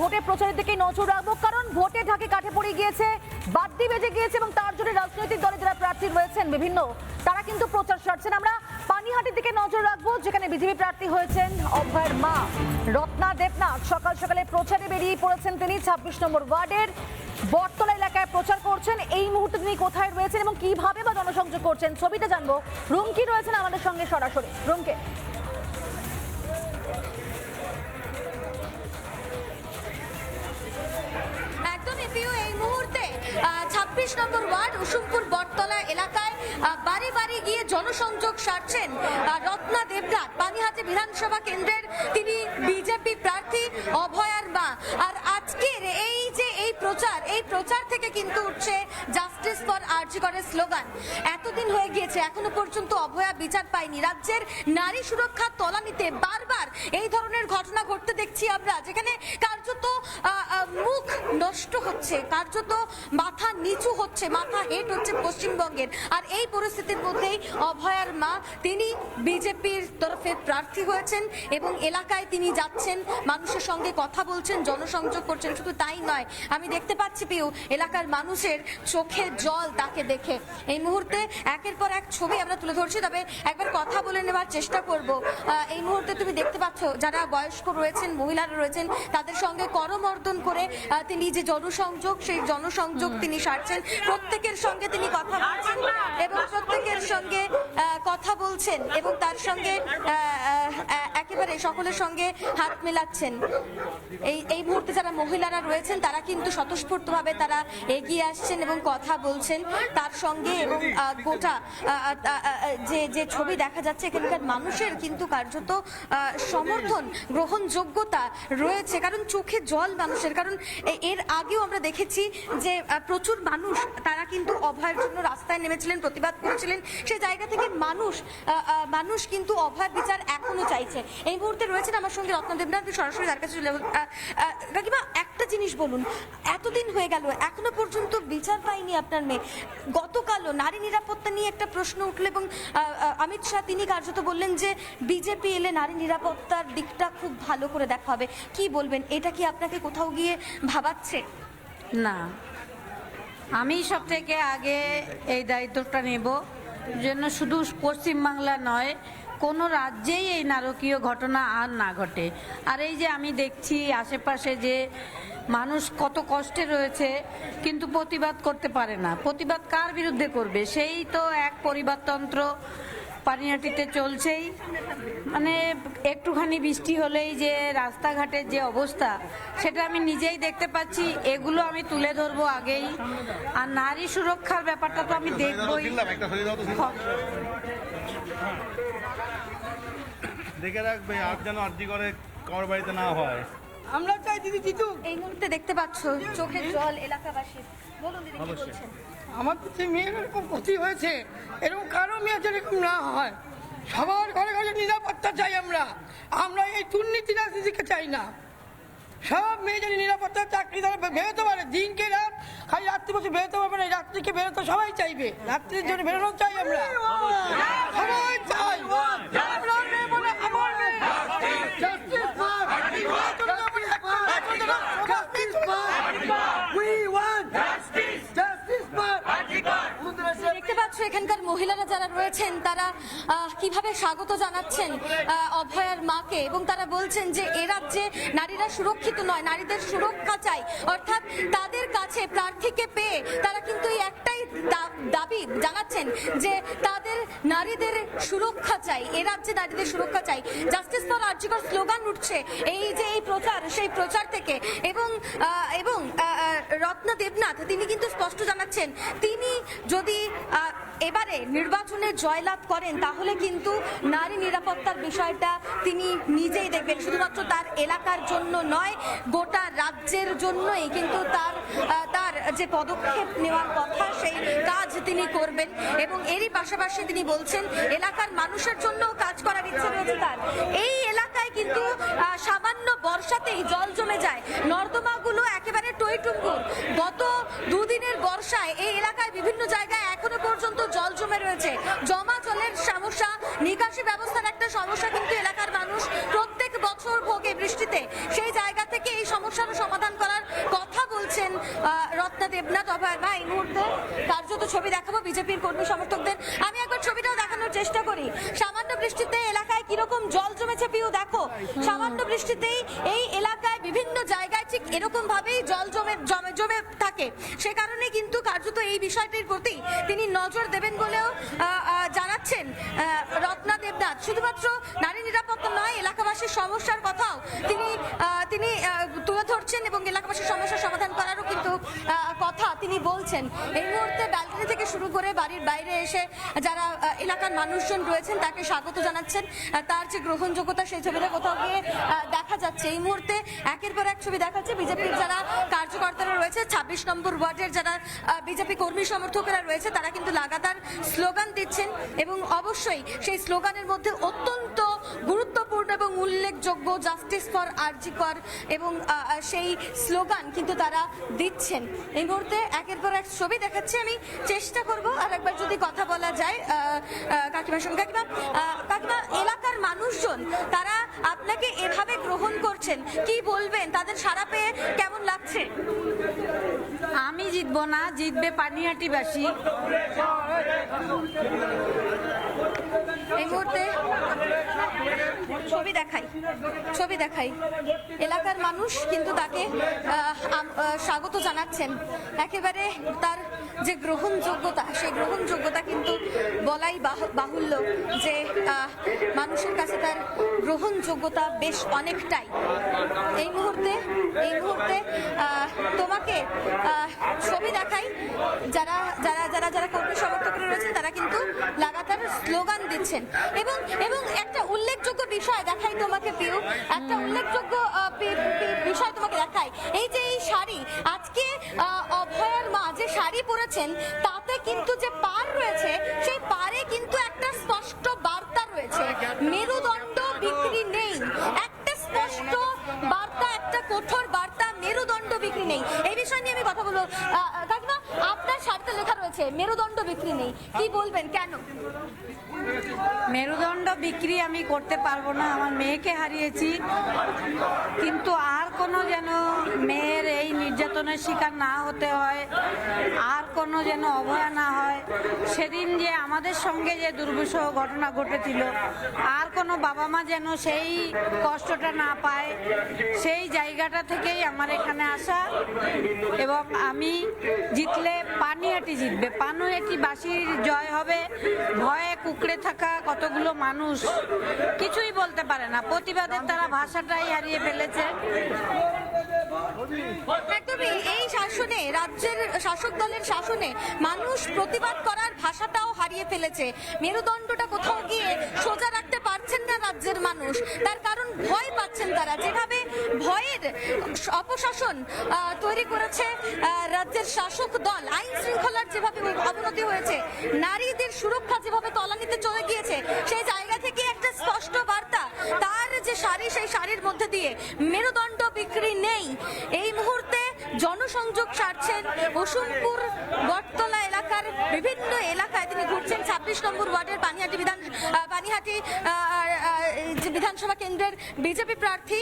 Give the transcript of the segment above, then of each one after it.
ভোটের প্রচারের দিকে নজর রাখবো, কারণ ভোটে ঢাকে কাঠে পড়ে গিয়েছে, বাদ্যি বেজে গিয়েছে এবং তার জন্য রাজনৈতিক দলে যারা প্রার্থী রয়েছেন বিভিন্ন, তারা কিন্তু প্রচার সারছেন। আমরা পানিহাটির দিকে নজর রাখবো, যেখানে বিজেপি প্রার্থী হয়েছেন অভয়ের মা রত্না দেবনাথ। সকাল সকালে প্রচারে বেরিয়ে পড়েছেন তিনি 26 নম্বর ওয়ার্ডের বটতলা এলাকায় প্রচার করছেন। এই মুহূর্তে তিনি কোথায় রয়েছেন এবং কিভাবে বা জনসংযোগ করছেন ছবিটা জানবো। রুমকি রয়েছেন আমাদের সঙ্গে সরাসরি। রুমকে এই মুহূর্তে 26 নম্বর ওয়ার্ড উসুমপুর বটতলা এলাকায় বাড়ি বাড়ি গিয়ে জনসংযোগ সারছেন রত্না দেবনাথ। পানিহাটি বিধানসভা কেন্দ্রের তিনি বিজেপি প্রার্থী অভয়ার মা। আর আজকের এই প্রচার থেকে কিন্তু উঠছে জাস্টিস ফর আরজি করের স্লোগান। এতদিন হয়ে গিয়েছে, এখনো পর্যন্ত অভয়া বিচার পায়নি। রাজ্যের নারী সুরক্ষার তলানিতে বারবার এই ধরনের ঘটনা ঘটতে দেখছি আমরা, যেখানে কার্যত মুখ নষ্ট হচ্ছে, কার্যত মাথা নিচু হচ্ছে, মাথা হেট হচ্ছে পশ্চিমবঙ্গের। আর এই পরিস্থিতির মধ্যেই অভয়ার মা তিনি বিজেপির তরফে প্রার্থী হয়েছেন এবং এলাকায় তিনি যাচ্ছেন, মানুষের সঙ্গে কথা বলছেন, জনসংযোগ করছেন। শুধু তাই নয়, আমি দেখতে পাচ্ছি পিউ এলাকার মানুষের চোখে জল তাকে দেখে। এই মুহূর্তে একের পর এক ছবি আমরা তুলে ধরছি, তবে একবার কথা বলে নেওয়ার চেষ্টা করব। এই মুহূর্তে তুমি দেখতে পাচ্ছ যারা বয়স্ক রয়েছেন, মহিলারা রয়েছেন, তাদের সঙ্গে করমর্দন করে তিনি যে জনসংযোগ, সেই জনসংযোগ তিনি সারছেন। প্রত্যেকের সঙ্গে তিনি কথা বলছেন এবং প্রত্যেকের সঙ্গে কথা বলছেন এবং তার সঙ্গে একেবারে সকলের সঙ্গে হাত মেলাচ্ছেন। এই মুহূর্তে যারা মহিলারা রয়েছেন তারা কিন্তু স্বতঃস্ফূর্তভাবে তারা এগিয়ে আসছেন এবং কথা বলছেন তার সঙ্গে। এবং গোটা যে ছবি দেখা যাচ্ছে, এখানকার মানুষের কিন্তু কার্যত সমর্থন, গ্রহণযোগ্যতা রয়েছে, কারণ চোখে জল মানুষের। কারণ এর আগেও আমরা দেখেছি যে প্রচুর মানুষ তারা কিন্তু অভয়ের জন্য রাস্তায় নেমেছিলেন, প্রতিবাদ করেছিলেন। সেই জায়গা থেকে মানুষ কিন্তু অভয়ের বিচার এখনো চাইছে। এই মুহূর্তে রয়েছেন আমার সঙ্গে রত্না দেবনাথ, সরাসরি তার কাছে চলে। কাকিমা, একটা জিনিস বলুন, এতদিন হয়ে গেল এখনো পর্যন্ত বিচার পায়নি আপনার মেয়ে। গতকালও নারী নিরাপত্তা নিয়ে একটা প্রশ্ন উঠল এবং অমিত শাহ তিনি কার্যত বললেন যে বিজেপি এলে নারী নিরাপত্তার দিকটা খুব ভালো করে দেখা হবে। কি বলবেন, এটা কি আপনাকে কোথাও গিয়ে ভাবাচ্ছে? না, আমি সব থেকে আগে এই দায়িত্বটা নেব, যেন শুধু পশ্চিমবাংলা নয়, কোনো রাজ্যেই এই নারকীয় ঘটনা আর না ঘটে। আর এই যে আমি দেখছি আশেপাশে যে মানুষ কত কষ্টে রয়েছে কিন্তু প্রতিবাদ করতে পারে না, প্রতিবাদ কার বিরুদ্ধে করবে? সেই তো এক পরিবারতন্ত্র পানিহাটিতে চলছেই। মানে একটুখানি বৃষ্টি হলেই যে রাস্তাঘাটের যে অবস্থা, সেটা আমি নিজেই দেখতে পাচ্ছি। এগুলো আমি তুলে ধরবো আগেই। আর নারী সুরক্ষার ব্যাপারটা তো আমি দেখবই। দেখে রাখবে আর যেন আরজি করে কারোর বাড়িতে না হয়। আমরা চাই দিদি জিতুক। এই মুহূর্তে দেখতে পাচ্ছ চোখের জল এলাকাবাসী। বলুন দিদি, কি বলছেন? আমার যে মেয়ের এরকম ক্ষতি হয়েছে, এরকম কারো মেয়ে যেরকম না হয়। সবার ঘরে ঘরে নিরাপত্তা চাই আমরা। আমরা এই দুর্নীতি রাজনীতিকে চাই না। সব মেয়ে যেন নিরাপত্তা চাকরি তারা বেরোতে পারে, দিনকে রাত। খালি রাত্রি বসে বেরোতে পারবে না, রাত্রিকে বেরোতে সবাই চাইবে। রাত্রির জন্য বেরোনো চাই আমরা, সবাই চাই। আপনার মেয়ে বলে আমার মেয়ে। Justice for Justice for We want justice. Justice for দেখতে পাচ্ছ এখানকার মহিলারা যারা রয়েছেন তারা কিভাবে স্বাগত জানাচ্ছেন অভয়ার মাকে এবং তারা বলছেন যে এ রাজ্যে নারীরা সুরক্ষিত নয়, নারীদের সুরক্ষা চাই। অর্থাৎ তাদের কাছে প্রার্থীকে পেয়ে তারা কিন্তু এই একটাই দাবি জানাচ্ছেন যে তাদের নারীদের সুরক্ষা চাই, এ রাজ্যে নারীদের সুরক্ষা চাই। জাস্টিস ফর আরজি কর স্লোগান উঠছে এই যে এই প্রচার, সেই প্রচার থেকে। এবং রত্না দেবনাথ তিনি কিন্তু স্পষ্ট জানাচ্ছেন তিনি যদি এবারে নির্বাচনে জয়লাভ করেন তাহলে কিন্তু নারী নিরাপত্তার বিষয়টা তিনি নিজেই দেখবেন। শুধুমাত্র তার এলাকার জন্য নয়, গোটা রাজ্যের জন্যই কিন্তু তার যে পদক্ষেপ নেওয়ার কথা সেই কাজ তিনি করবেন। এবং এরই পাশাপাশি তিনি বলছেন এলাকার মানুষের জন্য কাজ করার ইচ্ছে রয়েছে তার। এই এলাকায় কিন্তু সামান্য বর্ষাতেই জল জমে যায়, নর্দমাগুলো একেবারে টইটুম্বুর। গত দুদিনের বর্ষায় এই এলাকায় বিভিন্ন জায়গায় এখনো পর্যন্ত জল জমে রয়েছে। জমা জলের সমস্যা, নিকাশি ব্যবস্থার একটা সমস্যা কিন্তু এলাকার মানুষ প্রত্যেক বছর ভোগে বৃষ্টিতে। সেই জায়গা থেকে এই সমস্যা সমস্যারও সমাধান করার কথা বলছেন রত্না দেবনাথ। অভয় মা এই মুহূর্তে কার্যত ছবি দেখাবো বিজেপির কর্মী সমর্থকদের। আমি একবার ছবিটাও দেখানোর চেষ্টা করি। সামান্য বৃষ্টিতে এলাকায় কিরকম জল জমেছে পিউ দেখো, সামান্য বৃষ্টিতেই এই এলাকায় বিভিন্ন জায়গায় ঠিক এরকম ভাবেই জল জমে থাকে। সে কারণে কিন্তু কার্যত এই বিষয়টির প্রতি তিনি নজর দেবেন বলেও জানাচ্ছেন রত্না দেবনাথ। শুধুমাত্র নারী নিরাপত্তা নয়, এলাকাবাসীর সমস্যার কথাও তিনি তুলে ধরছেন এবং এলাকাবাসীর সমস্যার সমাধান করারও কিন্তু কথা তিনি বলছেন। এই মুহূর্তে ব্যালকনি থেকে শুরু করে বাড়ির বাইরে এসে যারা এলাকার মানুষজন রয়েছেন তাকে স্বাগত জানাচ্ছেন। তার যে গ্রহণযোগ্যতা সেই ছবিটা কোথাও গিয়ে দেখা যাচ্ছে। এই মুহূর্তে একের পর এক ছবি দেখাচ্ছে বিজেপির যারা কার্যকর্তারা রয়েছে, 26 নম্বর ওয়ার্ডের যারা বিজেপি কর্মী সমর্থকেরা রয়েছে তারা কিন্তু লাগাতার স্লোগান দিচ্ছেন এবং অবশ্যই সেই স্লোগানের মধ্যে অত্যন্ত গুরুত্বপূর্ণ এবং উল্লেখযোগ্য জাস্টিস ফর আরজি কর এবং সেই স্লোগান কিন্তু তারা দিচ্ছেন। এই মুহূর্তে একের পর এক ছবি দেখাচ্ছে। আমি চেষ্টা করব আর একবার যদি কথা বলা যায় কাকিমার সঙ্গে। কাকিমা, এলাকার মানুষজন তারা আপনাকে এভাবে গ্রহণ করছেন, কি বলবেন? তাদের সাড়া পেয়ে কেমন লাগছে? আমি জিতবো না, জিতবে পানিহাটিবাসী। এই মুহূর্তে ছবি দেখাই এলাকার মানুষ কিন্তু তাকে স্বাগত জানাচ্ছেন। একেবারে তার যে গ্রহণযোগ্যতা সেই গ্রহণযোগ্যতা কিন্তু বলাই বাহুল্য যে মানুষের কাছে তার গ্রহণযোগ্যতা বেশ অনেকটাই। এই মুহূর্তে তোমাকে ছবি দেখাই যারা যারা যারা যারা কর্মী সমর্থকরা রয়েছেন তারা কিন্তু লাগাতার স্লোগান দিচ্ছেন এবং একটা উল্লেখযোগ্য বিষয় দেখাই তোমাকে পিউ, একটা উল্লেখযোগ্য বিষয় তোমাকে দেখাই। এই যে এই শাড়ি আজকে অভয়ার মা যে শাড়ি পরেছেন তাতে কিন্তু যে পাড় রয়েছে সেই পাড়ে কিন্তু একটা স্পষ্ট বার্তা রয়েছে, মেরুদণ্ড বিক্রি নেই। একটা স্পষ্ট বার্তা, একটা কঠোর বার্তা, মেরুদণ্ড বিক্রি নেই। এই বিষয় নিয়ে আমি কথা বলবো। কাকিমা, আপনার শাড়িতে লেখা রয়েছে মেরুদণ্ড বিক্রি নেই, কি বলবেন কেন? মেরুদণ্ড বিক্রি আমি করতে পারবো না, আমার মেয়েকে হারিয়েছি, কিন্তু আর কোনো যেন মেয়ের এই নির্যাতনের শিকার না হতে হয়, আর কোনো যেন অবহেলা না হয়। সেদিন যে আমাদের সঙ্গে যে দুর্বিষহ ঘটনা ঘটেছিল আর কোনো বাবা মা যেন সেই কষ্টটা না পায়, সেই জায়গাটা থেকেই আমার এখানে আসা। এবং আমি জিতলে পানিহাটি জিতবে, পানিহাটিবাসীর জয় হবে। ভয়ে কুকড়ে থাকা কতগুলো মানুষ কিছুই বলতে পারে না, প্রতিবাদের তারা ভাষাটাই হারিয়ে ফেলেছে। একদমই এই শাসনে, রাজ্যের শাসক দলের শাসনে মানুষ প্রতিবাদ করার ভাষাটাও হারিয়ে ফেলেছে। মেরুদণ্ডটা কোথাও গিয়ে সোজা রাখতে পারছেন না রাজ্যের মানুষ, তার কারণ ভয় পাচ্ছেন তারা। যেভাবে ভয়ের অপশাসন তৈরি করেছে রাজ্যের শাসক দল, আইন শৃঙ্খলার যেভাবে অবনতি হয়েছে, নারীদের সুরক্ষা যেভাবে তলানিতে চলে গিয়েছে, সেই জায়গা থেকে একটা স্পষ্ট বার্তা, তার যে শাড়ি সেই শাড়ির মধ্যে দিয়ে মেরুদণ্ড বিক্রি নেই। এই মুহূর্তে জনসংযোগ সারছেন অসুমপুর বটতলা এলাকার বিভিন্ন এলাকায় তিনি ঘুরছেন। 26 নম্বর ওয়ার্ডের পানিহাটি বিধানসভা কেন্দ্রের বিজেপি প্রার্থী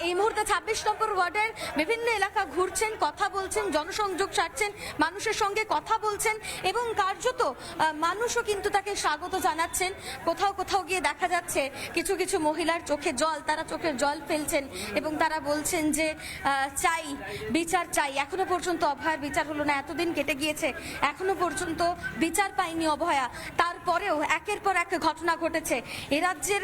এই মুহূর্তে 26 নম্বর ওয়ার্ডের বিভিন্ন এলাকা ঘুরছেন, কথা বলছেন, জনসংযোগ সারছেন, মানুষের সঙ্গে কথা বলছেন এবং কার্যত মানুষও কিন্তু তাকে স্বাগত জানাচ্ছেন। কোথাও কোথাও গিয়ে দেখা যাচ্ছে কিছু কিছু মহিলার চোখে জল, তারা চোখের জল ফেলছেন এবং তারা বলছেন যে চাই, বিচার চাই। এখনো পর্যন্ত অভয়ার বিচার হলো না, এতদিন কেটে গিয়েছে, এখনো পর্যন্ত বিচার পায়নি অভয়া। তারপরেও একের পর এক ঘটনা ঘটেছে। এ রাজ্যের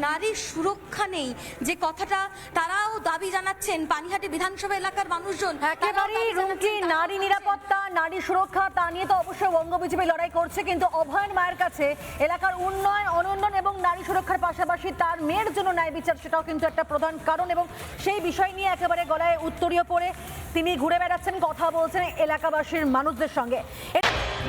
নারী সুরক্ষা নেই যে কথাটা তারাও দাবি জানাচ্ছেন পানিহাটি বিধানসভা এলাকার মানুষজন। একেবারেই রুমকি, নারী নিরাপত্তা, নারী সুরক্ষা, তা নিয়ে তো অবশ্যই বঙ্গ বিজেপি লড়াই করছে, কিন্তু অভয়ার মায়ের কাছে এলাকার উন্নয়ন, অনুন্নয়ন এবং নারী সুরক্ষার পাশাপাশি তার মেয়ের জন্য ন্যায় বিচার, সেটাও কিন্তু একটা প্রধান কারণ। এবং সেই বিষয় নিয়ে একেবারে গলায় উত্তরীয় পড়ে তিনি ঘুরে বেড়াচ্ছেন, কথা বলছেন এলাকাবাসীর মানুষদের সঙ্গে।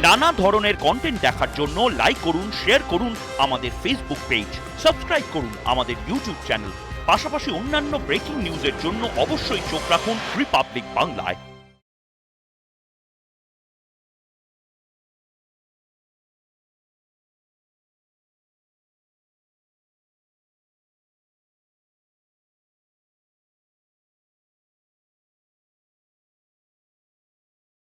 নানা ধরনের কন্টেন্ট দেখার জন্য লাইক করুন, শেয়ার করুন আমাদের ফেসবুক পেজ, সাবস্ক্রাইব করুন আমাদের ইউটিউব চ্যানেল। পাশাপাশি অন্যান্য ব্রেকিং নিউজের জন্য অবশ্যই চোখ রাখুন রিপাবলিক বাংলায়।